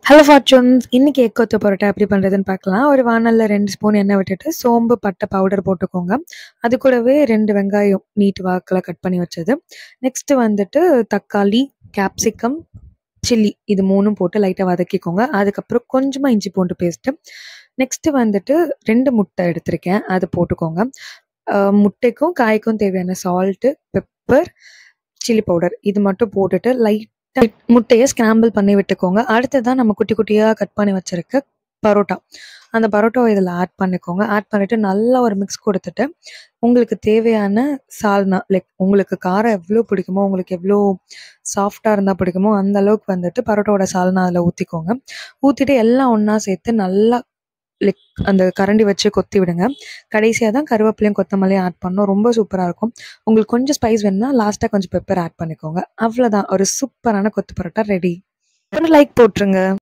Hello fortunes. இன்னைக்கு egg கொத்து பரோட்டா எப்படி பண்ணுறதுன்னு பார்க்கலாம். ஒரு வானல்ல 2 ஸ்பூன் எண்ணெய் விட்டுட்டு சோம்பு பட்டை பவுடர் போட்டுக்கோங்க. அது கூடவே 2 வெங்காயம் நீட் வாக்கில் கட் பண்ணி வச்சது. நெக்ஸ்ட்டு வந்துட்டு தக்காளி, கேப்சிகம், சில்லி இது 3ம் போட்டு லைட்டாக வதக்கிக்கோங்க. அதுக்கப்புறம் கொஞ்சமாக இஞ்சி பூண்டு பேஸ்ட்டு. நெக்ஸ்ட்டு வந்துட்டு 2 முட்டை எடுத்திருக்கேன், அது போட்டுக்கோங்க. முட்டைக்கும் காய்க்கும் தேவையான சால்ட்டு, பெப்பர், சில்லி பவுடர் இது மட்டும் போட்டுட்டு லைட்டாக முட்டையை ஸ்கிராம்பிள் பண்ணி விட்டுக்கோங்க. அடுத்ததான் நம்ம குட்டி குட்டியாக கட் பண்ணி வச்சுருக்க பரோட்டா, அந்த பரோட்டாவை இதில் ஆட் பண்ணிக்கோங்க. ஆட் பண்ணிவிட்டு நல்லா ஒரு மிக்ஸ் கொடுத்துட்டு உங்களுக்கு தேவையான சால்னா, லைக் உங்களுக்கு காரம் எவ்வளோ பிடிக்குமோ, உங்களுக்கு எவ்வளோ சாஃப்டாக இருந்தால் பிடிக்குமோ அந்த அளவுக்கு வந்துட்டு பரோட்டாவோட சால்னா அதில் ஊற்றிக்கோங்க. ஊற்றிட்டு எல்லாம் ஒன்றா சேர்த்து நல்லா லைக் அந்த கரண்டி வச்சு கொத்தி விடுங்க. கடைசியாக தான் கருவேப்பிலையும் கொத்தமல்லியும் ஆட் பண்ணணும். ரொம்ப சூப்பராக இருக்கும். உங்களுக்கு கொஞ்சம் ஸ்பைஸ் வேணும்னா லாஸ்ட்டாக கொஞ்சம் பெப்பர் ஆட் பண்ணிக்கோங்க. அவ்வளோதான், ஒரு சூப்பரான கொத்து பரோட்டா ரெடி. ஒரு லைக் போட்டுருங்க.